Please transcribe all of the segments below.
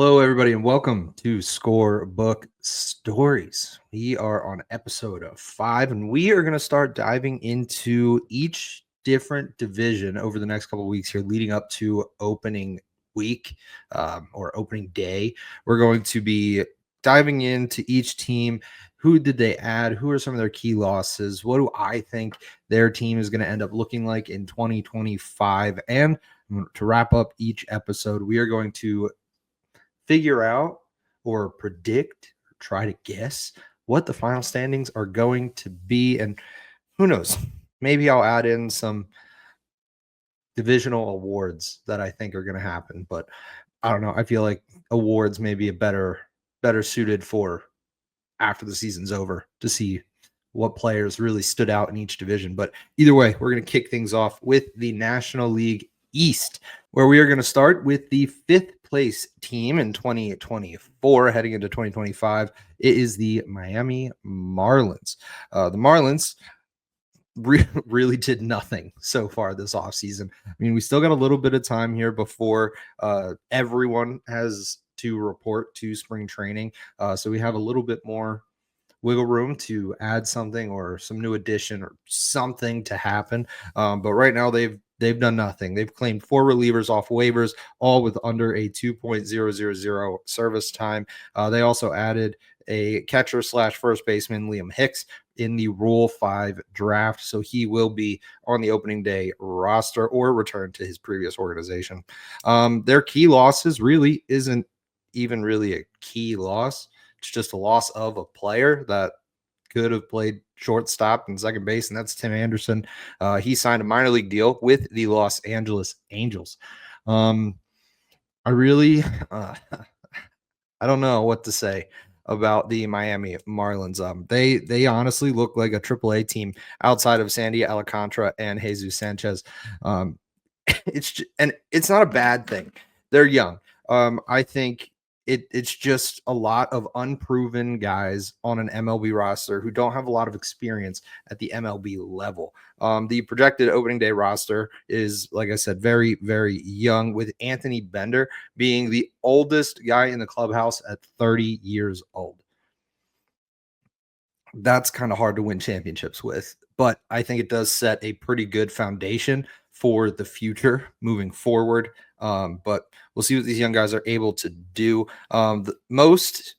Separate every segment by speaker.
Speaker 1: Hello, everybody, and welcome to Scorebook Stories. We are on episode 5, and we are going to start diving into each different division over the next couple of weeks here, leading up to opening week or opening day. We're going to be diving into each team. Who did they add? Who are some of their key losses? What do I think their team is going to end up looking like in 2025? And to wrap up each episode, we are going to figure out or predict or try to guess what the final standings are going to be. And who knows, maybe I'll add in some divisional awards that I think are going to happen. But I don't know. I feel like awards may be a better suited for after the season's over to see what players really stood out in each division. But either way, we're going to kick things off with the National League East, where we are going to start with the 5th place team in 2024 heading into 2025. It is the Miami Marlins. The Marlins really did nothing so far this offseason. I mean, we still got a little bit of time here before everyone has to report to spring training. So we have a little bit more wiggle room to add something or some new addition or something to happen. But right now they've done nothing. They've claimed 4 relievers off waivers, all with under a 2.000 service time. They also added a catcher / first baseman, Liam Hicks, in the Rule 5 draft. So he will be on the opening day roster or return to his previous organization. Their key losses really isn't even really a key loss. It's just a loss of a player that could have played shortstop and second base, and that's Tim Anderson. He signed a minor league deal with the Los Angeles Angels. I really, I don't know what to say about the Miami Marlins. They honestly look like a AAA team outside of Sandy Alcantara and Jesus Sanchez. It's not a bad thing. They're young. I think it's just a lot of unproven guys on an MLB roster who don't have a lot of experience at the MLB level. The projected opening day roster is, like I said, very, very young, with Anthony Bender being the oldest guy in the clubhouse at 30 years old. That's kind of hard to win championships with, but I think it does set a pretty good foundation for the future moving forward. But we'll see what these young guys are able to do. The most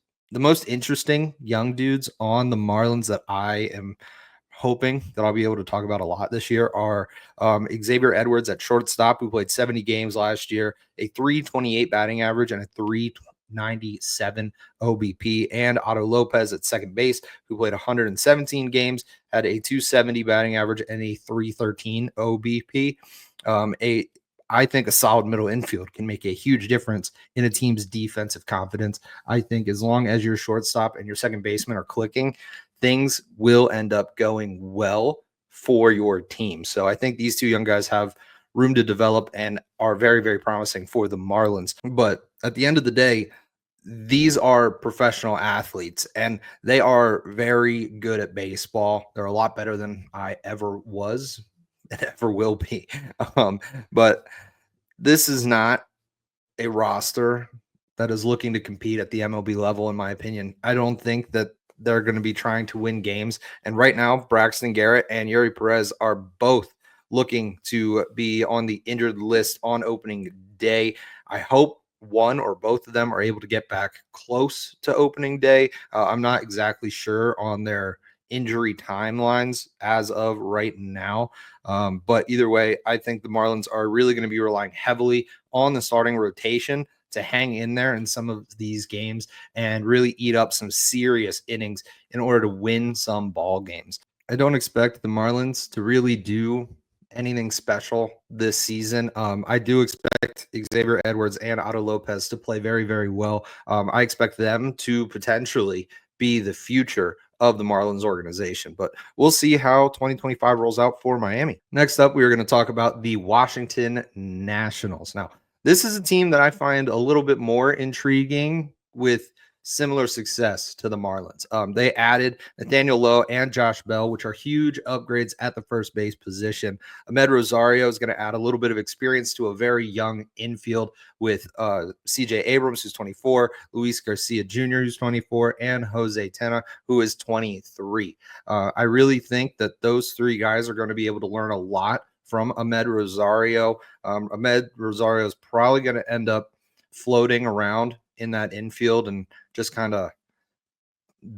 Speaker 1: interesting young dudes on the Marlins that I am hoping that I'll be able to talk about a lot this year are Xavier Edwards at shortstop, who played 70 games last year, a 328 batting average and a 397 OBP, and Otto Lopez at second base, who played 117 games, had a 270 batting average and a 313 OBP. I think a solid middle infield can make a huge difference in a team's defensive confidence. I think as long as your shortstop and your second baseman are clicking, things will end up going well for your team. So I think these two young guys have room to develop and are very, very promising for the Marlins. But at the end of the day, these are professional athletes and they are very good at baseball. They're a lot better than I ever was and ever will be. But this is not a roster that is looking to compete at the MLB level, in my opinion. I don't think that they're going to be trying to win games. And right now, Braxton Garrett and Yuri Perez are both looking to be on the injured list on opening day. I hope one or both of them are able to get back close to opening day. I'm not exactly sure on their injury timelines as of right now. But either way, I think the Marlins are really going to be relying heavily on the starting rotation to hang in there in some of these games and really eat up some serious innings in order to win some ball games. I don't expect the Marlins to really do anything special this season. I do expect Xavier Edwards and Otto Lopez to play very, very well. I expect them to potentially be the future of the Marlins organization, but we'll see how 2025 rolls out for Miami. Next up, we are going to talk about the Washington Nationals. Now, this is a team that I find a little bit more intriguing with similar success to the Marlins. They added Nathaniel Lowe and Josh Bell, which are huge upgrades at the first base position. Ahmed Rosario is going to add a little bit of experience to a very young infield with CJ Abrams, who's 24, Luis Garcia Jr., who's 24, and Jose Tena, who is 23. I really think that those three guys are going to be able to learn a lot from Ahmed Rosario. Ahmed Rosario is probably going to end up floating around in that infield and just kind of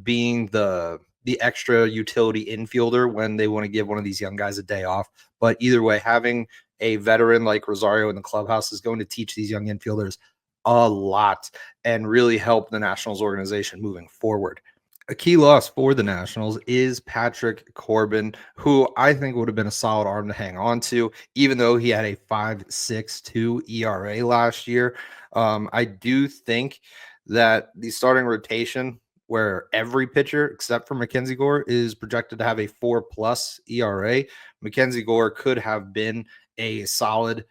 Speaker 1: being the extra utility infielder when they want to give one of these young guys a day off. But either way, having a veteran like Rosario in the clubhouse is going to teach these young infielders a lot and really help the Nationals organization moving forward. A key loss for the Nationals is Patrick Corbin, who I think would have been a solid arm to hang on to, even though he had a 5.62 ERA last year. I do think that the starting rotation, where every pitcher except for Mackenzie Gore is projected to have a 4+ ERA, Mackenzie Gore could have been a solid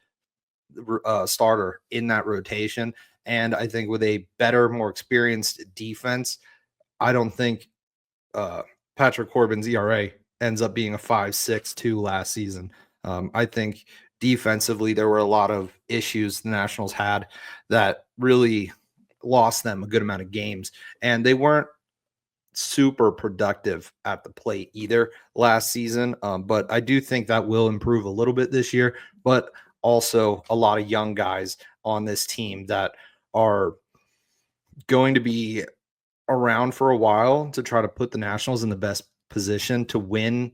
Speaker 1: starter in that rotation. And I think with a better, more experienced defense, I don't think Patrick Corbin's ERA ends up being a 5.62 last season. I think defensively, there were a lot of issues the Nationals had that really lost them a good amount of games. And they weren't super productive at the plate either last season. But I do think that will improve a little bit this year. But also a lot of young guys on this team that are going to be around for a while to try to put the Nationals in the best position to win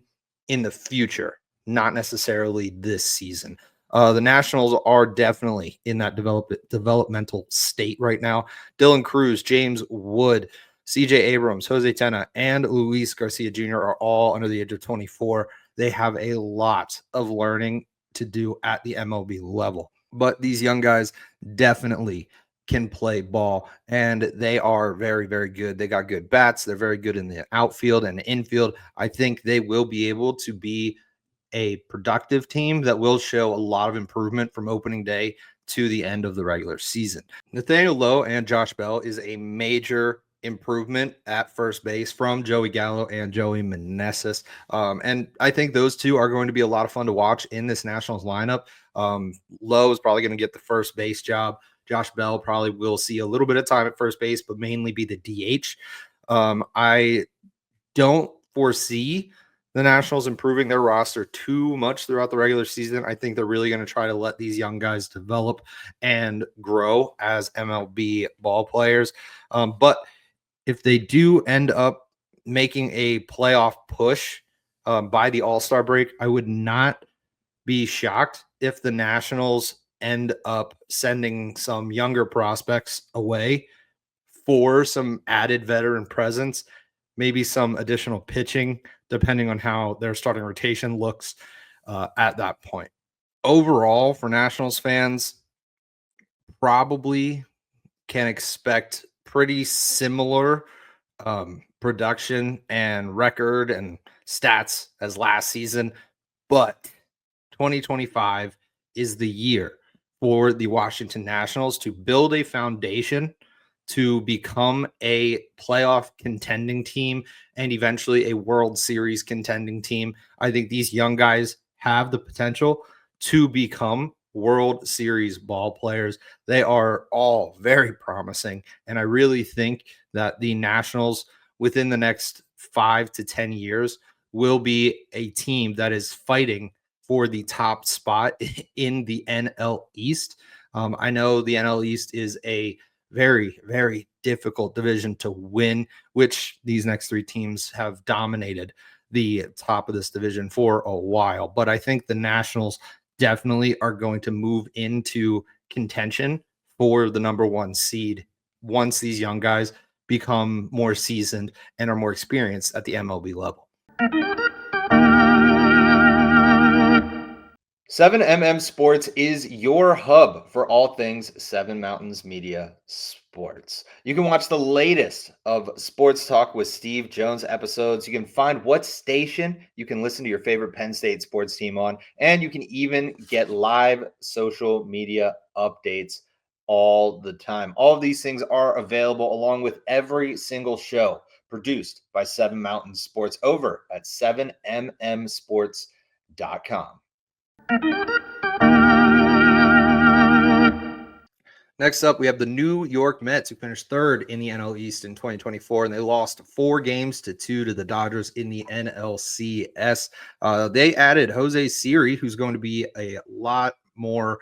Speaker 1: in the future, not necessarily this season. The Nationals are definitely in that developmental state right now. Dylan Cruz, James Wood, CJ Abrams, Jose Tena, and Luis Garcia Jr. are all under the age of 24. They have a lot of learning to do at the MLB level. But these young guys definitely can play ball, and they are very, very good. They got good bats. They're very good in the outfield and the infield. I think they will be able to be a productive team that will show a lot of improvement from opening day to the end of the regular season. Nathaniel Lowe and Josh Bell is a major improvement at first base from Joey Gallo and Joey Meneses. And I think those two are going to be a lot of fun to watch in this Nationals lineup. Lowe is probably going to get the first base job. Josh Bell probably will see a little bit of time at first base, but mainly be the DH. I don't foresee the Nationals improving their roster too much throughout the regular season. I think they're really going to try to let these young guys develop and grow as MLB ball players. But if they do end up making a playoff push by the All-Star break, I would not be shocked if the Nationals end up sending some younger prospects away for some added veteran presence, maybe some additional pitching, depending on how their starting rotation looks at that point. Overall, for Nationals fans, probably can expect pretty similar production and record and stats as last season, but 2025 is the year for the Washington Nationals to build a foundation to become a playoff contending team and eventually a World Series contending team. I think these young guys have the potential to become World Series ball players. They are all very promising. And I really think that the Nationals within the next 5 to 10 years will be a team that is fighting for the top spot in the NL East. I know the NL East is a very, very difficult division to win, which these next three teams have dominated the top of this division for a while. But I think the Nationals definitely are going to move into contention for the number one seed once these young guys become more seasoned and are more experienced at the MLB level. 7MM Sports is your hub for all things Seven Mountains Media Sports. You can watch the latest of Sports Talk with Steve Jones episodes. You can find what station you can listen to your favorite Penn State sports team on, and you can even get live social media updates all the time. All of these things are available along with every single show produced by Seven Mountain Sports over at 7mmsports.com. Next up, we have the New York Mets, who finished third in the NL East in 2024, and they lost 4-2 to the Dodgers in the NLCS. They added Jose Siri, who's going to be a lot more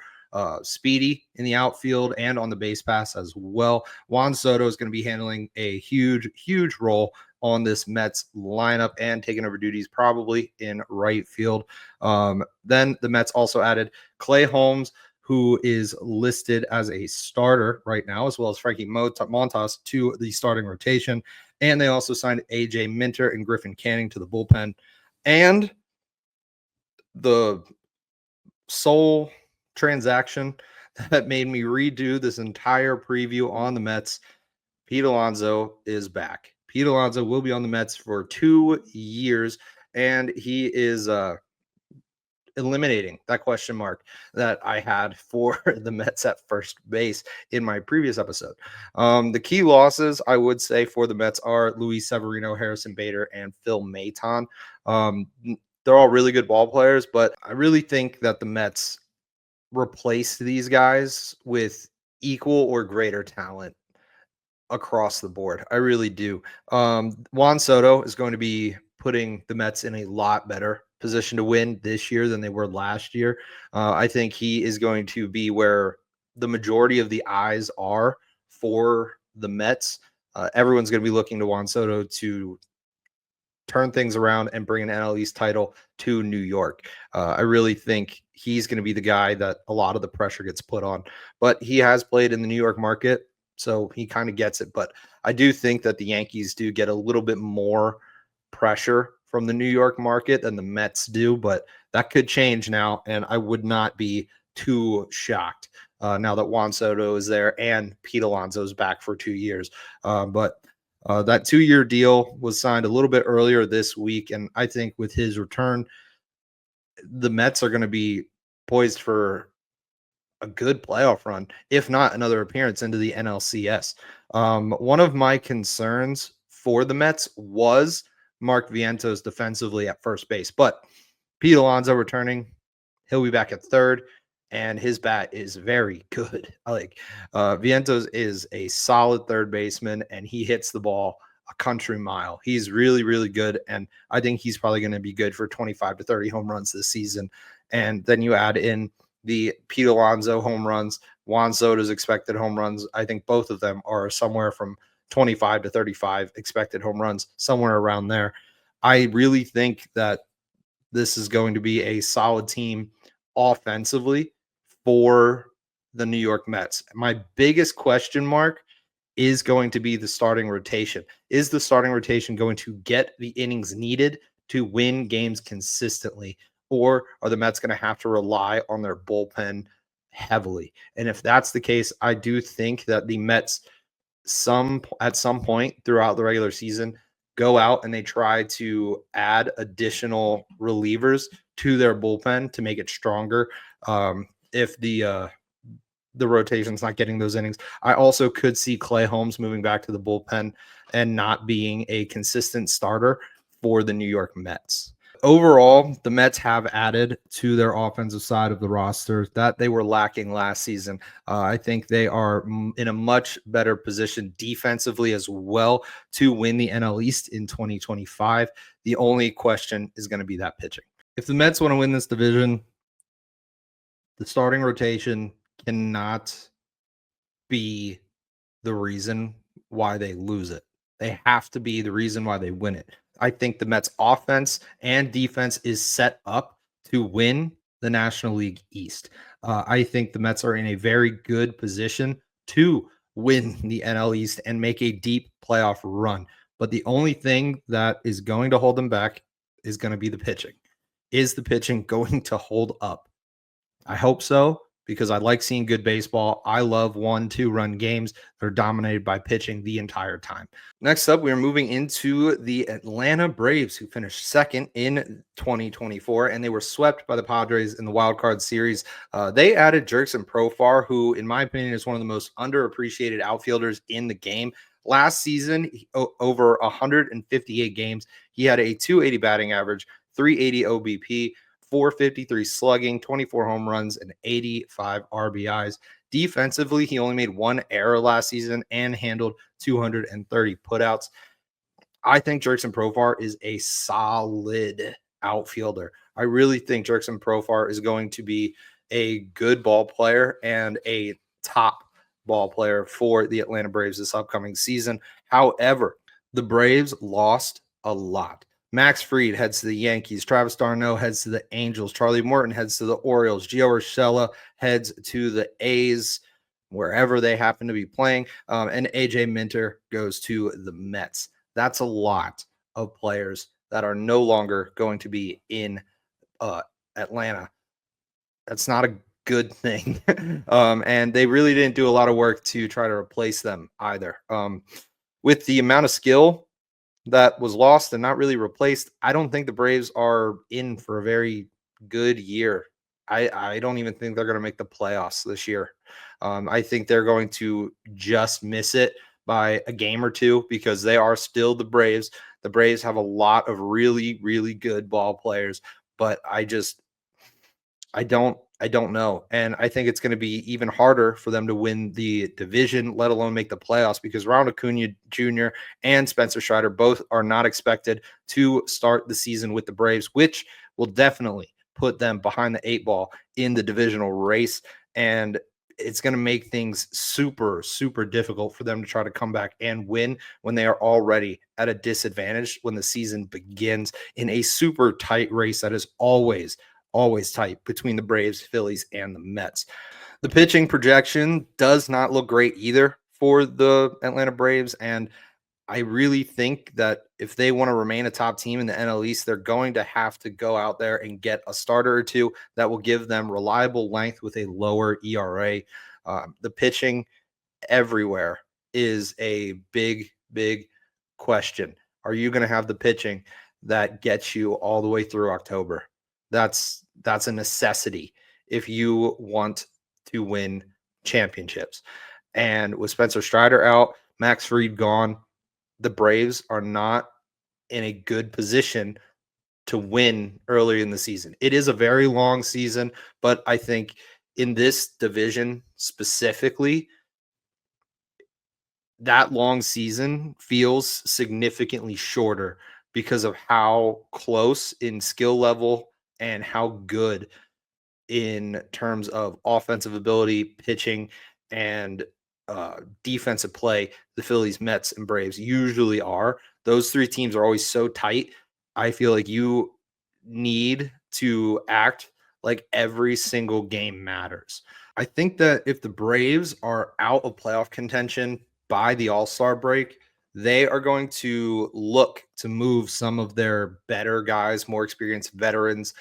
Speaker 1: speedy in the outfield and on the base pass as well. Juan Soto is going to be handling a huge role on this Mets lineup and taking over duties probably in right field. Then the Mets also added Clay Holmes, who is listed as a starter right now, as well as Frankie Montas to the starting rotation. And they also signed AJ Minter and Griffin Canning to the bullpen. And the sole transaction that made me redo this entire preview on the Mets, Pete Alonso is back. Pete Alonso will be on the Mets for 2 years, and he is eliminating that question mark that I had for the Mets at first base in my previous episode. The key losses, I would say, for the Mets are Luis Severino, Harrison Bader, and Phil Maton. They're all really good ball players, but I really think that the Mets replace these guys with equal or greater talent across the board. I really do. Juan Soto is going to be putting the Mets in a lot better position to win this year than they were last year. I think he is going to be where the majority of the eyes are for the Mets. Everyone's going to be looking to Juan Soto to turn things around and bring an NL East title to New York. I really think he's going to be the guy that a lot of the pressure gets put on. But he has played in the New York market, so he kind of gets it. But I do think that the Yankees do get a little bit more pressure from the New York market than the Mets do, but that could change now, and I would not be too shocked now that Juan Soto is there and Pete Alonso is back for 2 years. But that 2-year deal was signed a little bit earlier this week, and I think with his return, the Mets are going to be poised for a good playoff run, if not another appearance into the NLCS. One of my concerns for the Mets was Mark Vientos defensively at first base, but Pete Alonso returning, he'll be back at third, and his bat is very good. Vientos is a solid third baseman, and he hits the ball a country mile. He's really good, and I think he's probably going to be good for 25 to 30 home runs this season. And then you add in the Pete Alonso home runs, Juan Soto's expected home runs. I think both of them are somewhere from 25 to 35 expected home runs, somewhere around there. I really think that this is going to be a solid team offensively for the New York Mets. My biggest question mark is going to be the starting rotation. Is the starting rotation going to get the innings needed to win games consistently? Or are the Mets going to have to rely on their bullpen heavily? And if that's the case, I do think that the Mets at some point throughout the regular season go out and they try to add additional relievers to their bullpen to make it stronger. If the rotation's not getting those innings, I also could see Clay Holmes moving back to the bullpen and not being a consistent starter for the New York Mets. Overall, the Mets have added to their offensive side of the roster that they were lacking last season. I think they are in a much better position defensively as well to win the NL East in 2025. The only question is going to be that pitching. If the Mets want to win this division, the starting rotation cannot be the reason why they lose it. They have to be the reason why they win it. I think the Mets offense and defense is set up to win the National League East. I think the Mets are in a very good position to win the NL East and make a deep playoff run. But the only thing that is going to hold them back is going to be the pitching. Is the pitching going to hold up? I hope so, because I like seeing good baseball. I love 1-2 run games that are dominated by pitching the entire time. Next up, we are moving into the Atlanta Braves, who finished second in 2024, and they were swept by the Padres in the wild card series. They added Jerkson Profar, who, in my opinion, is one of the most underappreciated outfielders in the game. Last season, over 158 games, he had a 280 batting average, 380 OBP, 453 slugging, 24 home runs, and 85 RBIs. Defensively, he only made one error last season and handled 230 putouts. I think Jerkson Profar is a solid outfielder. I really think Jerkson Profar is going to be a good ball player and a top ball player for the Atlanta Braves this upcoming season. However, the Braves lost a lot. Max Fried heads to the Yankees. Travis d'Arnaud heads to the Angels. Charlie Morton heads to the Orioles. Gio Urshela heads to the A's, wherever they happen to be playing. And AJ Minter goes to the Mets. That's a lot of players that are no longer going to be in Atlanta. That's not a good thing. And they really didn't do a lot of work to try to replace them either. With the amount of skill that was lost and not really replaced, I don't think the Braves are in for a very good year. I don't even think they're going to make the playoffs this year. I think they're going to just miss it by a game or two because they are still the Braves. The Braves have a lot of really, really good ball players, but I don't know. And I think it's going to be even harder for them to win the division, let alone make the playoffs, because Ronald Acuna Jr. and Spencer Strider both are not expected to start the season with the Braves, which will definitely put them behind the 8 ball in the divisional race. And it's going to make things super, super difficult for them to try to come back and win when they are already at a disadvantage when the season begins in a super tight race that is always tight between the Braves, Phillies, and the Mets. The pitching projection does not look great either for the Atlanta Braves. And I really think that if they want to remain a top team in the NL East, they're going to have to go out there and get a starter or two that will give them reliable length with a lower ERA. The pitching everywhere is a big, big question. Are you going to have the pitching that gets you all the way through October? That's a necessity if you want to win championships. And with Spencer Strider out, Max Fried gone, the Braves are not in a good position to win early in the season. It is a very long season, but I think in this division specifically, that long season feels significantly shorter because of how close in skill level and how good in terms of offensive ability, pitching, and defensive play the Phillies, Mets, and Braves usually are. Those 3 teams are always so tight. I feel like you need to act like every single game matters. I think that if the Braves are out of playoff contention by the All-Star break, they are going to look to move some of their better guys, more experienced veterans,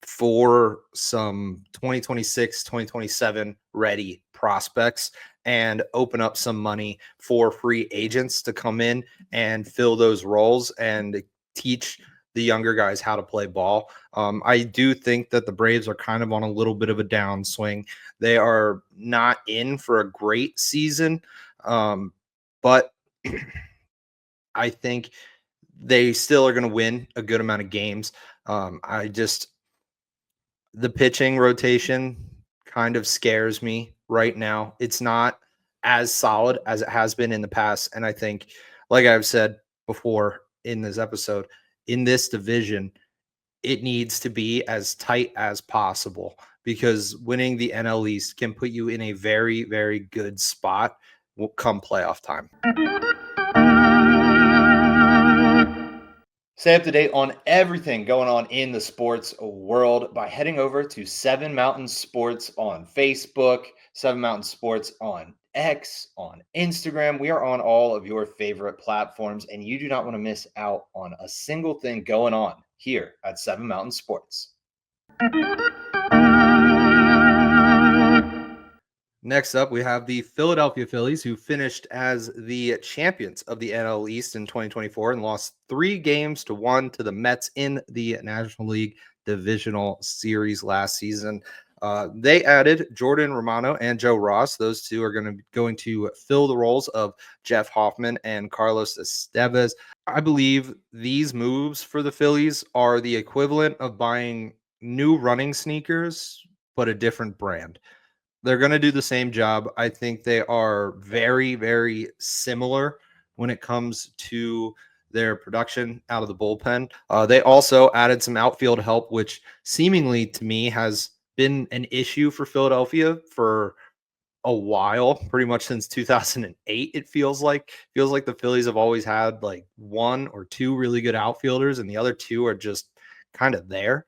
Speaker 1: for some 2026, 2027 ready prospects and open up some money for free agents to come in and fill those roles and teach the younger guys how to play ball. I do think that the Braves are kind of on a little bit of a downswing. They are not in for a great season, but I think they still are going to win a good amount of games. The pitching rotation kind of scares me right now. It's not as solid as it has been in the past. And I think, like I've said before in this episode, in this division, it needs to be as tight as possible because winning the NL East can put you in a very, very good spot come playoff time. Stay up to date on everything going on in the sports world by heading over to 7 Mountain Sports on Facebook, 7 Mountain Sports on X, on Instagram. We are on all of your favorite platforms, and you do not want to miss out on a single thing going on here at 7 Mountain Sports. Next up, we have the Philadelphia Phillies, who finished as the champions of the NL East in 2024 and lost 3 games to 1 to the Mets in the National League Divisional Series last season. They added Jordan Romano and Joe Ross. Those two are going to fill the roles of Jeff Hoffman and Carlos Estevez. I believe these moves for the Phillies are the equivalent of buying new running sneakers, but a different brand. They're going to do the same job. I think they are very, very similar when it comes to their production out of the bullpen. They also added some outfield help, which seemingly to me has been an issue for Philadelphia for a while, pretty much since 2008. It feels like the Phillies have always had like one or two really good outfielders, and the other two are just kind of there.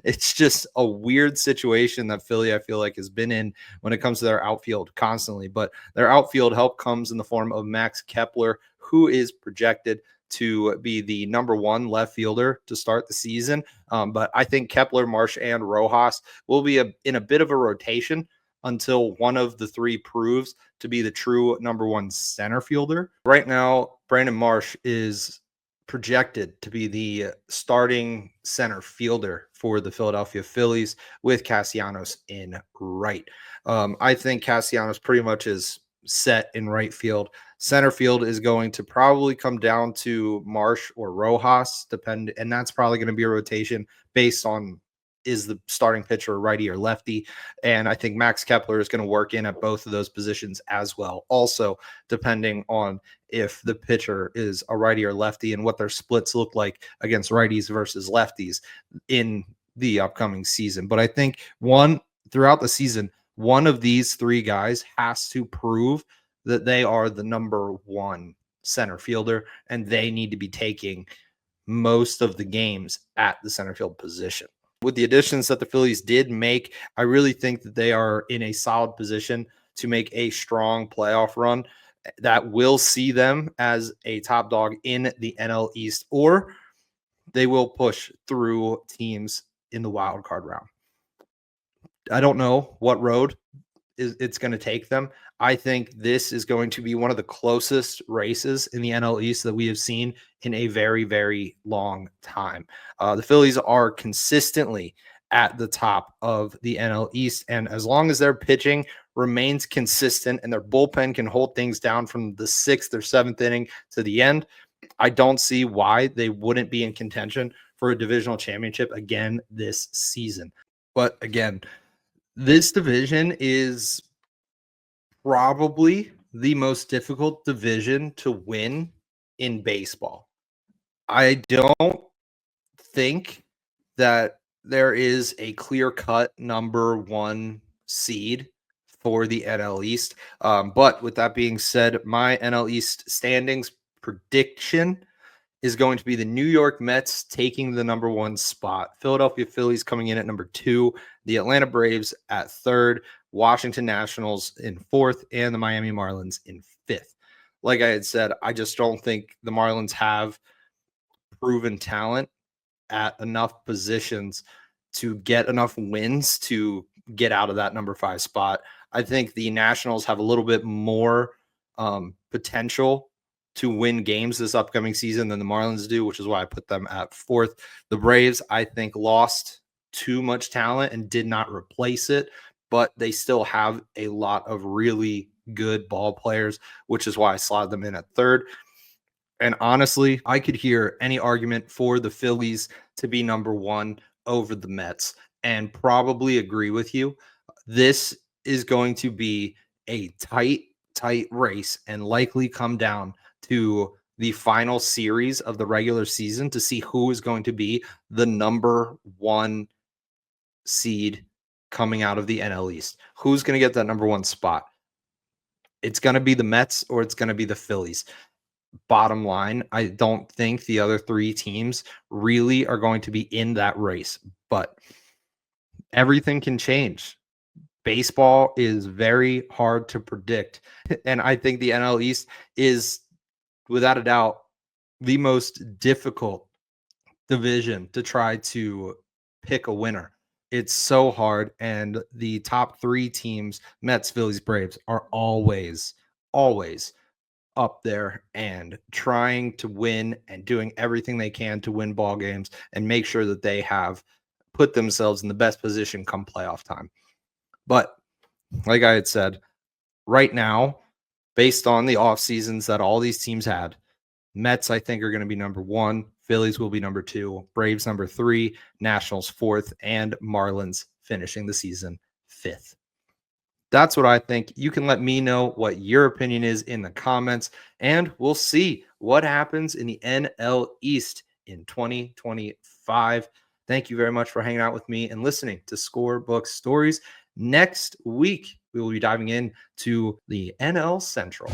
Speaker 1: It's just a weird situation that Philly, I feel like, has been in when it comes to their outfield constantly. But their outfield help comes in the form of Max Kepler, who is projected to be the number one left fielder to start the season. But I think Kepler, Marsh, and Rojas will be in a bit of a rotation until one of the three proves to be the true number one center fielder. Right now, Brandon Marsh is projected to be the starting center fielder for the Philadelphia Phillies with Castellanos in right. I think Castellanos pretty much is set in right field. Center field is going to probably come down to Marsh or Rojas, and that's probably going to be a rotation based on is the starting pitcher righty or lefty. And I think Max Kepler is going to work in at both of those positions as well. Also, depending on if the pitcher is a righty or lefty and what their splits look like against righties versus lefties in the upcoming season. But I think throughout the season, one of these three guys has to prove that they are the number one center fielder and they need to be taking most of the games at the center field position. With the additions that the Phillies did make, I really think that they are in a solid position to make a strong playoff run that will see them as a top dog in the NL East, or they will push through teams in the wild card round. I don't know what road it's going to take them. I think this is going to be one of the closest races in the NL East that we have seen in a very, very long time. The Phillies are consistently at the top of the NL East, and as long as their pitching remains consistent and their bullpen can hold things down from the 6th or 7th inning to the end, I don't see why they wouldn't be in contention for a divisional championship again this season. But again, this division is probably the most difficult division to win in baseball. I don't think that there is a clear-cut number one seed for the NL East. But with that being said, my NL East standings prediction is going to be the New York Mets taking the number one spot, Philadelphia Phillies coming in at number 2, the Atlanta Braves at 3rd, Washington Nationals in 4th, and the Miami Marlins in 5th. Like I had said, I just don't think the Marlins have proven talent at enough positions to get enough wins to get out of that number 5 spot. I think the Nationals have a little bit more potential to win games this upcoming season than the Marlins do, which is why I put them at 4th. The Braves, I think, lost too much talent and did not replace it, but they still have a lot of really good ball players, which is why I slotted them in at 3rd. And honestly, I could hear any argument for the Phillies to be number 1 over the Mets and probably agree with you. This is going to be a tight race and likely come down to the final series of the regular season to see who is going to be the number 1 seed coming out of the NL East. Who's going to get that number 1 spot? It's going to be the Mets or it's going to be the Phillies. Bottom line, I don't think the other 3 teams really are going to be in that race, but everything can change. Baseball is very hard to predict, and I think the NL East is, without a doubt, the most difficult division to try to pick a winner. It's so hard. And the top three teams, Mets, Phillies, Braves, are always up there and trying to win and doing everything they can to win ball games and make sure that they have put themselves in the best position come playoff time. But like I had said, right now, based on the off seasons that all these teams had, Mets, I think, are going to be number one. Phillies will be number two. Braves, number three. Nationals, fourth. And Marlins finishing the season fifth. That's what I think. You can let me know what your opinion is in the comments, and we'll see what happens in the NL East in 2025. Thank you very much for hanging out with me and listening to Scorebook Stories. Next week, we will be diving into the NL Central.